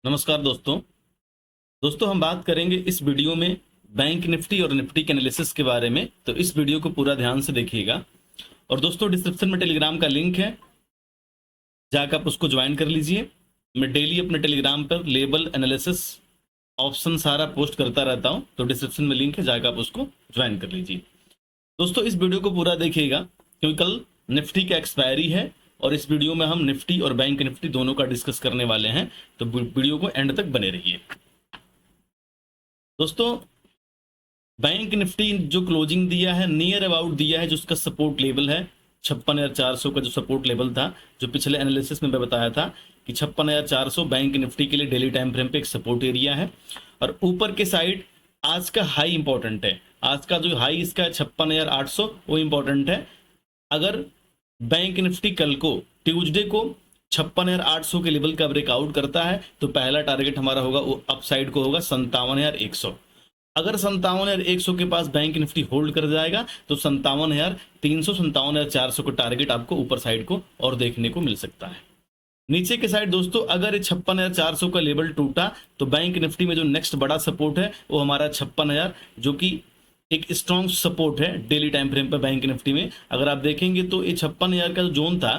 नमस्कार दोस्तों हम बात करेंगे इस वीडियो में बैंक निफ्टी और निफ्टी के एनालिसिस के बारे में। तो इस वीडियो को पूरा ध्यान से देखिएगा। और दोस्तों डिस्क्रिप्शन में टेलीग्राम का लिंक है, जाकर आप उसको ज्वाइन कर लीजिए। मैं डेली अपने टेलीग्राम पर लेबल एनालिसिस ऑप्शन सारा पोस्ट करता रहता हूं, तो डिस्क्रिप्शन में लिंक है, जाकर आप उसको ज्वाइन कर लीजिए। दोस्तों इस वीडियो को पूरा देखिएगा क्योंकि कल निफ्टी का एक्सपायरी है और इस वीडियो में हम निफ्टी और बैंक निफ्टी दोनों का डिस्कस करने वाले हैं, तो वीडियो को एंड तक बने रहिए। दोस्तों बैंक निफ्टी जो क्लोजिंग दिया है, नियर अबाउट दिया है, जो उसका सपोर्ट लेवल है 56,400 का जो सपोर्ट लेवल था, जो पिछले एनालिसिस में मैं बताया था कि 56,400 बैंक निफ्टी के लिए डेली टाइम फ्रेम पे एक सपोर्ट एरिया है। और ऊपर के साइड आज का हाई इंपॉर्टेंट है, आज का जो हाई इसका 56,800 वो इंपॉर्टेंट है। अगर बैंक निफ्टी कल को ट्यूसडे को 56,800 के लेवल का ब्रेकआउट करता है तो पहला टारगेट हमारा होगा वो अपसाइड को होगा 57,100। अगर 57,100 के पास बैंक निफ्टी होल्ड कर जाएगा तो 57,300 57,400 का टारगेट आपको ऊपर साइड को और देखने को मिल सकता है। नीचे के साइड दोस्तों अगर 56,400 का लेवल टूटा तो बैंक निफ्टी में जो नेक्स्ट बड़ा सपोर्ट है वो हमारा 56,000, जो कि एक स्ट्रॉन्ग सपोर्ट है डेली टाइम फ्रेम पर बैंक निफ्टी में। अगर आप देखेंगे तो ये 56,000 का जो जोन था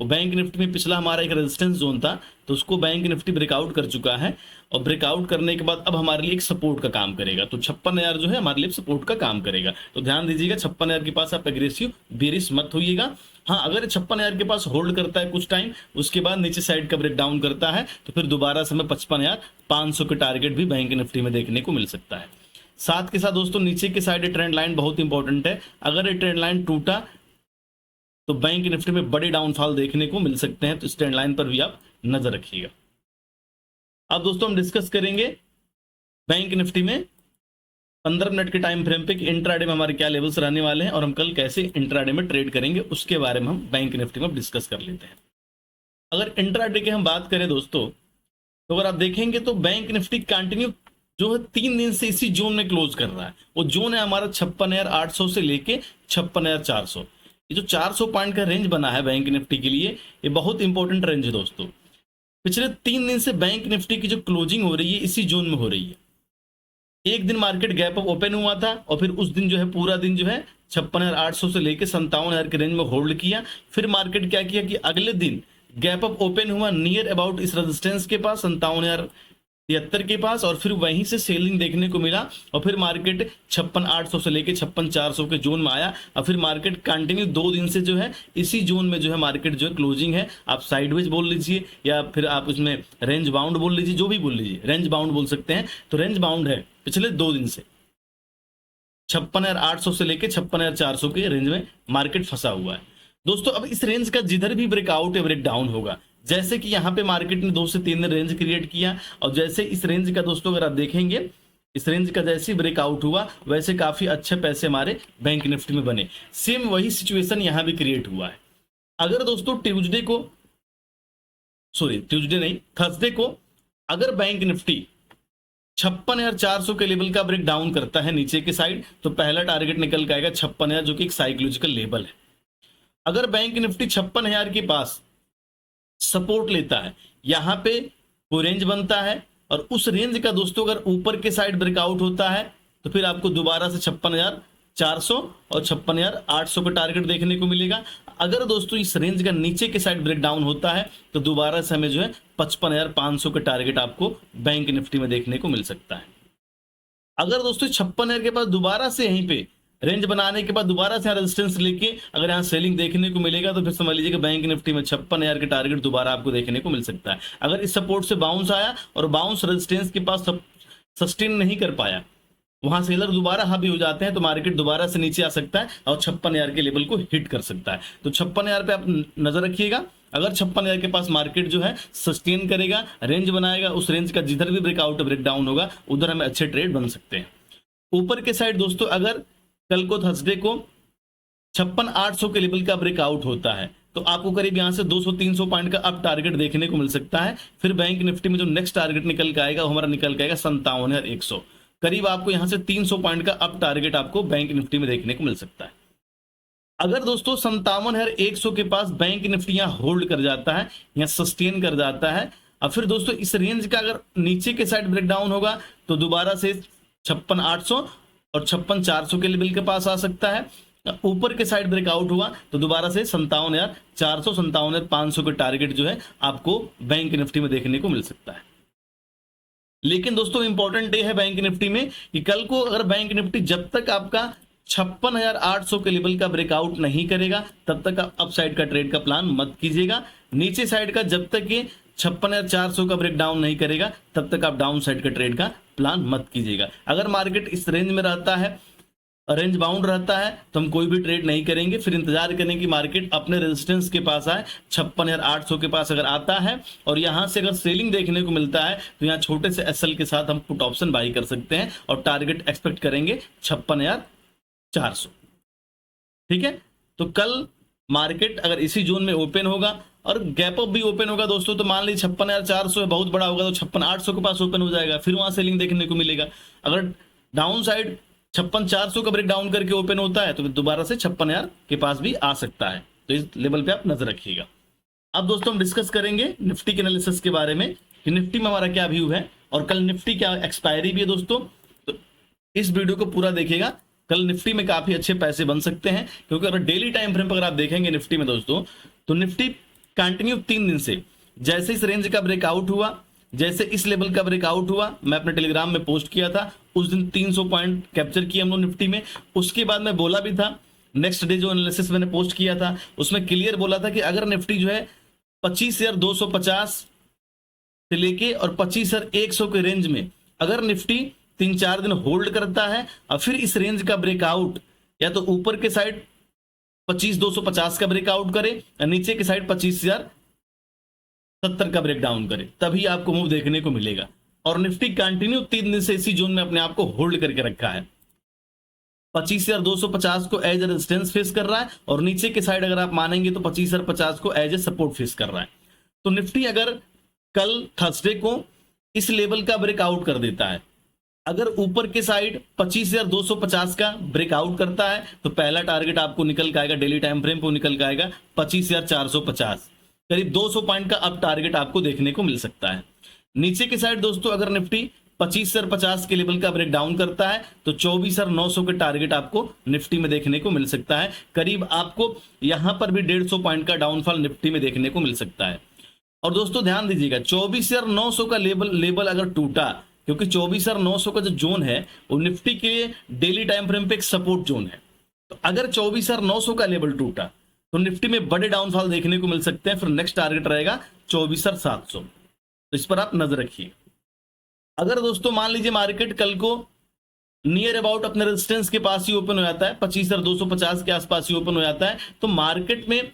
वो बैंक निफ्टी में पिछला हमारा एक रेजिस्टेंस जोन था, तो उसको बैंक निफ्टी ब्रेकआउट कर चुका है और ब्रेकआउट करने के बाद अब हमारे लिए एक सपोर्ट का काम करेगा। तो 56,000 जो है हमारे लिए सपोर्ट का काम करेगा। तो ध्यान दीजिएगा 56,000 के पास आप एग्रेसिव बेरिश मत होइएगा। हाँ, अगर 56,000 के पास होल्ड करता है कुछ टाइम, उसके बाद नीचे साइड का ब्रेक डाउन करता है तो फिर दोबारा से हमें 55,500 के टारगेट भी बैंक निफ्टी में देखने को मिल सकता है। साथ के साथ दोस्तों नीचे के साइड ट्रेंड लाइन बहुत इंपॉर्टेंट है। अगर ये ट्रेंड लाइन टूटा तो बैंक निफ्टी में बड़े डाउनफॉल देखने को मिल सकते हैं, तो इस ट्रेंड लाइन पर भी आप नजर रखिएगा। अब दोस्तों हम डिस्कस करेंगे बैंक निफ्टी में 15 मिनट के टाइम फ्रेम पे कि इंट्राडे में हमारे क्या लेवल्स रहने वाले हैं और हम कल कैसे इंट्राडे में ट्रेड करेंगे, उसके बारे में हम बैंक निफ्टी में डिस्कस कर लेते हैं। अगर इंट्राडे की हम बात करें दोस्तों, तो अगर आप देखेंगे तो बैंक निफ्टी कंटिन्यू जो है 3 दिन से इसी जोन में क्लोज कर रहा है। वो जोन है हमारा 56,800 से लेके 56,400। ये जो 400 पॉइंट का रेंज बना है बैंक निफ्टी के लिए, ये बहुत इंपॉर्टेंट रेंज है दोस्तों। पिछले 3 दिन से बैंक निफ्टी की जो क्लोजिंग हो रही है इसी जोन में हो रही है। एक दिन मार्केट गैप अप ओपन हुआ था और फिर उस दिन जो है पूरा दिन जो है 56,800 से लेके 57,000 के रेंज में होल्ड किया। फिर मार्केट क्या किया कि अगले दिन गैप अप ओपन हुआ नियर अबाउट इस रेजिस्टेंस के पास 57,073 के पास, और फिर वहीं से सेलिंग देखने को मिला और फिर मार्केट 56,800 से लेके 56,400 के जोन में आया। और फिर मार्केट कंटिन्यू 2 दिन से जो है इसी जोन में जो है मार्केट जो है क्लोजिंग है। आप साइडवेज बोल लीजिए या फिर आप उसमें रेंज बाउंड बोल लीजिए, जो भी बोल लीजिए, रेंज बाउंड बोल सकते हैं। तो रेंज बाउंड है पिछले 2 दिन से 56,800 से लेके 56,400 के रेंज में मार्केट फंसा हुआ है दोस्तों। अब इस रेंज का जिधर भी ब्रेकआउट या ब्रेक डाउन होगा, जैसे कि यहाँ पे मार्केट ने 2 से 3 दिन रेंज क्रिएट किया और जैसे इस रेंज का दोस्तों अगर आप देखेंगे इस रेंज का जैसे ब्रेकआउट हुआ वैसे काफी अच्छे पैसे हमारे बैंक निफ्टी में बने। सेम वही सिचुएशन यहाँ भी क्रिएट हुआ है। अगर दोस्तों ट्यूसडे नहीं, थर्सडे को अगर बैंक निफ्टी 56,400 के लेवल का ब्रेक डाउन करता है नीचे के साइड, तो पहला टारगेट निकल के आएगा 56,000, जो कि एक साइकोलॉजिकल लेवल है। अगर बैंक निफ्टी 56,000 के पास सपोर्ट लेता है, यहां पे वो रेंज बनता है और उस रेंज का दोस्तों अगर ऊपर के साइड ब्रेकआउट होता है तो फिर आपको दोबारा से 56,400 और 56,800 का टारगेट देखने को मिलेगा। अगर दोस्तों इस रेंज का नीचे के साइड ब्रेक डाउन होता है तो दोबारा से हमें जो है 55,500 का टारगेट आपको बैंक निफ्टी में देखने को मिल सकता है। अगर दोस्तों 56,000 के पास दोबारा से यहीं पे रेंज बनाने के बाद दोबारा से रेजिस्टेंस लेके अगर यहाँ सेलिंग देखने को मिलेगा तो फिर समझ लीजिए कि बैंक निफ्टी में 56,000 के टारगेट दोबारा आपको देखने को मिल सकता है। अगर इस सपोर्ट से बाउंस आया और बाउंस रेजिस्टेंस के पास सस्टेन नहीं कर पाया, वहां सेलर दोबारा हावी हो जाते हैं, तो मार्केट दोबारा से नीचे आ सकता है और 56,000 के लेवल को हिट कर सकता है। तो 56,000 पे आप नजर रखिएगा। अगर 56,000 के पास मार्केट जो है सस्टेन करेगा, रेंज बनाएगा, उस रेंज का जिधर भी ब्रेकआउट ब्रेक डाउन होगा उधर हमें अच्छे ट्रेड बन सकते हैं। ऊपर के साइड दोस्तों अगर कल को थर्सडे को 56,800 के लेवल का ब्रेकआउट होता है तो आपको करीब यहां से 200-300 पॉइंट का अप टारगेट देखने को मिल सकता है। फिर बैंक निफ्टी में जो नेक्स्ट टारगेट निकल के आएगा वो हमारा निकल के आएगा 57,100। करीब आपको यहां से 300 पॉइंट का अप टारगेट आपको बैंक निफ्टी में देखने को मिल सकता है। अगर दोस्तों 57,100 के पास बैंक निफ्टी यहां होल्ड कर जाता है या सस्टेन कर जाता है अब फिर दोस्तों इस रेंज का अगर नीचे के साइड ब्रेकडाउन होगा तो दोबारा से 56,800 और 56,400 के लेवल के पास आ सकता है। ऊपर के साइड ब्रेकआउट हुआ तो दोबारा से 57,400 57,500 के टारगेट जो है आपको बैंक निफ्टी में देखने को मिल सकता है। लेकिन दोस्तों इंपॉर्टेंट ये है बैंक निफ्टी में कि कल को अगर बैंक निफ्टी जब तक आपका 56,800 के लेवल का ब्रेकआउट नहीं करेगा तब तक आप अपसाइड का ट्रेड का प्लान मत कीजिएगा। नीचे साइड का जब तक ये 56,400 का ब्रेकडाउन नहीं करेगा तब तक आप डाउन साइड का ट्रेड का प्लान मत कीजिएगा। अगर मार्केट इस रेंज में रहता है, रेंज बाउंड रहता है, तो हम कोई भी ट्रेड नहीं करेंगे, फिर इंतजार करें कि मार्केट अपने रेजिस्टेंस के पास आए। 56,800 के पास अगर आता है और यहां से अगर सेलिंग देखने को मिलता है तो यहाँ छोटे से एसएल के साथ हम पुट ऑप्शन बाई कर सकते हैं और टारगेट एक्सपेक्ट करेंगे 56,400। ठीक है, तो कल मार्केट अगर इसी जोन में ओपन होगा और गैप अप भी ओपन होगा दोस्तों, तो मान लीजिए 56,400 बहुत बड़ा होगा तो 56,800 के पास ओपन हो जाएगा, फिर वहां सेलिंग देखने को मिलेगा। अगर डाउन साइड 56,400 का ब्रेक डाउन करके ओपन होता है तो दोबारा से 56,000 के पास भी आ सकता है, तो इस लेवल पे आप नजर रखिएगा। अब दोस्तों हम डिस्कस करेंगे निफ्टी के एनालिसिस के बारे में कि निफ्टी में हमारा क्या व्यू है और कल निफ्टी क्या एक्सपायरी भी है दोस्तों, तो इस वीडियो को पूरा देखिएगा। कल निफ्टी में काफी अच्छे पैसे बन सकते हैं, क्योंकि अगर डेली टाइम फ्रेम पर अगर आप देखेंगे निफ्टी में दोस्तों, तो निफ्टी कंटिन्यू 3 दिन से जैसे इस रेंज का ब्रेकआउट हुआ, जैसे इस लेवल का ब्रेकआउट हुआ, मैं अपने टेलीग्राम में पोस्ट किया था उस दिन 300 पॉइंट कैप्चर किए हम लोग निफ्टी में। उसके बाद मैं बोला भी था, नेक्स्ट डे जो एनालिसिस मैंने पोस्ट किया था उसमें क्लियर बोला था कि अगर निफ्टी जो है 25,250 से लेके और 25,100 के रेंज में अगर निफ्टी 3-4 दिन होल्ड करता है और फिर इस रेंज का ब्रेकआउट या तो ऊपर के साइड 25,250 का ब्रेकआउट करे या नीचे के साइड 25,070 का ब्रेकडाउन करे, तभी आपको मूव देखने को मिलेगा। और निफ्टी कंटिन्यू 3 दिन से इसी जोन में अपने आप को होल्ड करके रखा है। 25,250 को एज ए रेजिस्टेंस फेस कर रहा है और नीचे के साइड अगर आप मानेंगे तो 25,050 को एज ए सपोर्ट फेस कर रहा है। तो निफ्टी अगर कल थर्सडे को इस लेवल का ब्रेकआउट कर देता है, अगर ऊपर के साइड 25,250 का ब्रेकआउट करता है तो पहला टारगेट आपको निकल के आएगा, डेली टाइम फ्रेम को निकल के आएगा 25,450, करीब 200 पॉइंट का अब टारगेट आपको देखने को मिल सकता है। नीचे के साइड दोस्तों अगर निफ्टी 25,050 के लेवल का ब्रेक डाउन करता है तो 24,900 के टारगेट आपको निफ्टी में देखने को मिल सकता है। करीब आपको यहां पर भी 150 पॉइंट का डाउनफॉल निफ्टी में देखने को मिल सकता है। और दोस्तों ध्यान दीजिएगा 24,900 का लेवल अगर टूटा, क्योंकि 24,900 का जो जोन है वो निफ्टी के लिए डेली टाइम फ्रेम पे एक सपोर्ट जोन है, तो अगर 24,900 का लेवल टूटा तो निफ्टी में बड़े डाउनफॉल देखने को मिल सकते हैं। फिर नेक्स्ट टारगेट रहेगा 24,700, तो इस पर आप नजर रखिए। अगर दोस्तों मान लीजिए मार्केट कल को नियर अबाउट अपने रेजिस्टेंस के पास ही ओपन हो जाता है, 25,250 के आसपास ही ओपन हो जाता है, तो मार्केट में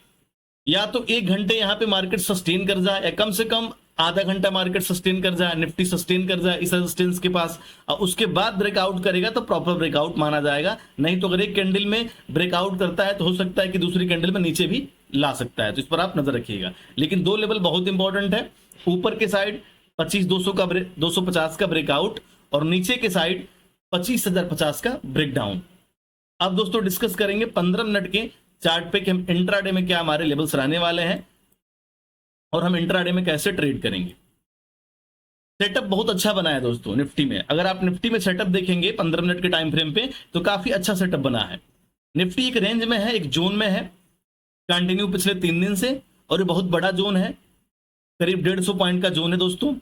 या तो 1 घंटे यहां पे मार्केट सस्टेन कर जाए या कम से कम आधा घंटा मार्केट सस्टेन कर जाए, निफ्टी सस्टेन कर जाए इस रेजिस्टेंस के पास, और उसके बाद ब्रेकआउट करेगा तो प्रॉपर ब्रेकआउट माना जाएगा। नहीं तो अगर एक कैंडल में ब्रेकआउट करता है तो हो सकता है कि दूसरी कैंडल में नीचे भी ला सकता है, तो इस पर आप नजर रखिएगा। लेकिन 2 लेवल बहुत इंपॉर्टेंट है, ऊपर के साइड 25,250 का ब्रेकआउट और नीचे के साइड 25,050 का ब्रेकडाउन। अब दोस्तों डिस्कस करेंगे 15 मिनट के चार्ट पे कि हम इंट्राडे में क्या हमारे लेवल्स रहने वाले हैं और हम इंट्राडे में कैसे ट्रेड करेंगे। सेटअप बहुत अच्छा बना है दोस्तों निफ्टी में। अगर आप निफ्टी में सेटअप देखेंगे 15 मिनट के टाइम फ्रेम पे तो काफी अच्छा सेटअप बना है। निफ्टी एक रेंज में है, एक जोन में है कंटिन्यू पिछले 3 दिन से, और ये बहुत बड़ा जोन है, करीब 150 पॉइंट का जोन है दोस्तों।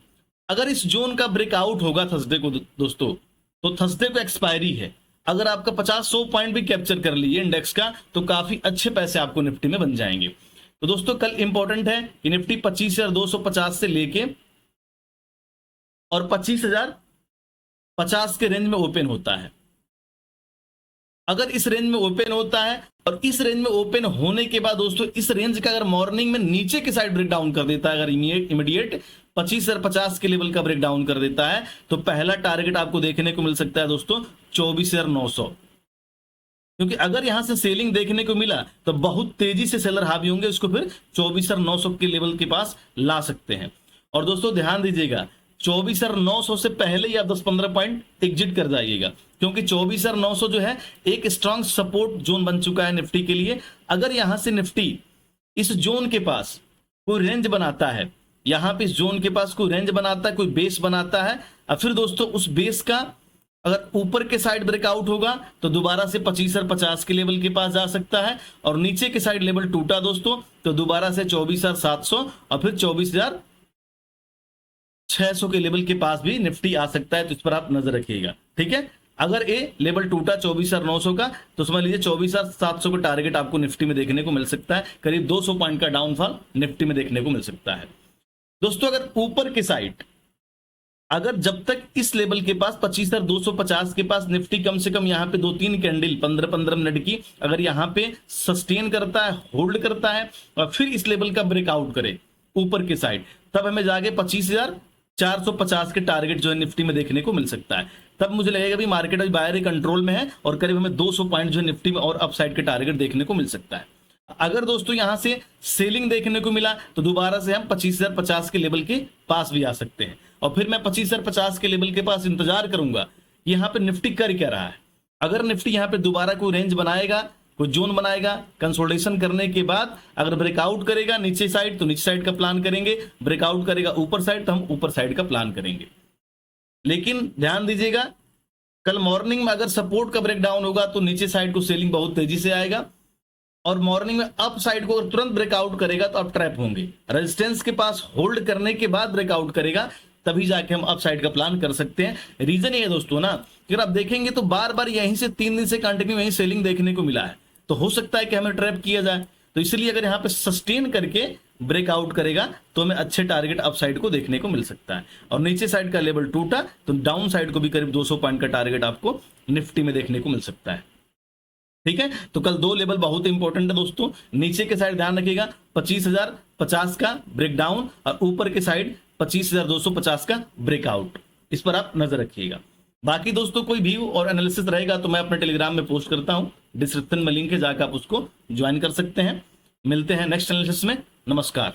अगर इस जोन का ब्रेकआउट होगा थर्सडे को दोस्तों, तो थर्सडे को एक्सपायरी है। अगर आपका 50-100 पॉइंट भी कैप्चर कर लिए इंडेक्स का तो काफी अच्छे पैसे आपको निफ्टी में बन जाएंगे। तो दोस्तों कल इंपॉर्टेंट है कि निफ्टी 25,250 से लेके और 25,050 के रेंज में ओपन होता है। अगर इस रेंज में ओपन होता है और इस रेंज में ओपन होने के बाद दोस्तों इस रेंज का अगर मॉर्निंग में नीचे की साइड ब्रेक डाउन कर देता है, अगर इमीडिएट 25,050 के लेवल का ब्रेक डाउन कर देता है, तो पहला टारगेट आपको देखने को मिल सकता है दोस्तों 24,900। क्योंकि अगर यहां से सेलिंग देखने को मिला तो बहुत तेजी से सेलर हावी होंगे, उसको फिर 24,900 के लेवल के पास ला सकते हैं। और दोस्तों ध्यान दीजिएगा 24,900 से पहले ही आप 10-15 पॉइंट एग्जिट कर जाइएगा, क्योंकि 24,900 जो है एक स्ट्रांग सपोर्ट जोन बन चुका है निफ्टी के लिए। अगर यहां से निफ्टी इस जोन के पास कोई रेंज बनाता है यहाँ पे इस जोन के पास कोई रेंज बनाता है, कोई बेस बनाता है, और फिर दोस्तों उस बेस का अगर ऊपर के साइड ब्रेकआउट होगा तो दोबारा से 25,50 के लेवल के पास जा सकता है, और नीचे के साइड लेवल टूटा दोस्तों तो दोबारा से 24,700 और फिर 24,600 के लेवल के पास भी निफ्टी आ सकता है। तो इस पर आप नजर रखिएगा, ठीक है। अगर ए लेवल टूटा 24,900 का तो समझ लीजिए 24,700 का टारगेट आपको निफ्टी में देखने को मिल सकता है। करीब 200 पॉइंट का डाउनफॉल निफ्टी में देखने को मिल सकता है दोस्तों। अगर ऊपर के साइड अगर जब तक इस लेवल के पास 25,250 के पास निफ्टी कम से कम यहाँ पे 2-3 कैंडल 15-15 मिनट की अगर यहाँ पे सस्टेन करता है, होल्ड करता है और फिर इस लेवल का ब्रेकआउट करे ऊपर के साइड, तब हमें जाके 25,450 के टारगेट जो है निफ्टी में देखने को मिल सकता है। तब मुझे लगेगा भी मार्केट अभी बाहर कंट्रोल में है और करीब हमें 200 पॉइंट जो है निफ्टी में और अपसाइड के टारगेट देखने को मिल सकता है। अगर दोस्तों यहां से सेलिंग देखने को मिला तो दोबारा से हम 25,050 के लेवल के पास भी आ सकते हैं, और फिर मैं 25,050 के लेवल के पास इंतजार करूंगा यहाँ पे निफ्टी कर क्या रहा है। अगर निफ्टी यहाँ पे दोबारा कोई रेंज बनाएगा, कोई जोन बनाएगा, कंसोलिडेशन करने के बाद अगर ब्रेकआउट करेगा नीचे साइड तो नीचे साइड का प्लान करेंगे, ब्रेकआउट करेगा ऊपर साइड तो हम ऊपर साइड का प्लान करेंगे। लेकिन ध्यान दीजिएगा कल मॉर्निंग में अगर सपोर्ट का ब्रेकडाउन होगा तो नीचे साइड को सेलिंग बहुत तेजी से आएगा, और मॉर्निंग में अप साइड को अगर तुरंत ब्रेकआउट करेगा तो आप ट्रैप होंगे। रेजिस्टेंस के पास होल्ड करने के बाद ब्रेकआउट करेगा तभी जाके हम अप साइड का प्लान कर सकते हैं। रीजन ये है दोस्तों ना, अगर आप देखेंगे तो बार बार यहीं से 3 दिन से कंटिन्यू यहीं सेलिंग देखने को मिला है, तो हो सकता है कि हमें ट्रैप किया जाए। तो इसलिए अगर यहाँ पे सस्टेन करके ब्रेकआउट करेगा तो हमें अच्छे टारगेट अप साइड को देखने को मिल सकता है, और नीचे साइड का लेवल टूटा तो डाउन साइड को भी करीब 200 पॉइंट का टारगेट आपको निफ्टी में देखने को मिल सकता है, ठीक है। तो कल 2 लेवल बहुत इंपॉर्टेंट है दोस्तों। नीचे के साइड ध्यान रखिएगा 25,050 का ब्रेकडाउन और ऊपर के साइड 25,250 का ब्रेकआउट, इस पर आप नजर रखिएगा। बाकी दोस्तों कोई व्यू और एनालिसिस रहेगा तो मैं अपने टेलीग्राम में पोस्ट करता हूं, डिस्क्रिप्शन में लिंक है, जाकर आप उसको ज्वाइन कर सकते हैं। मिलते हैं नेक्स्ट एनालिसिस में। नमस्कार।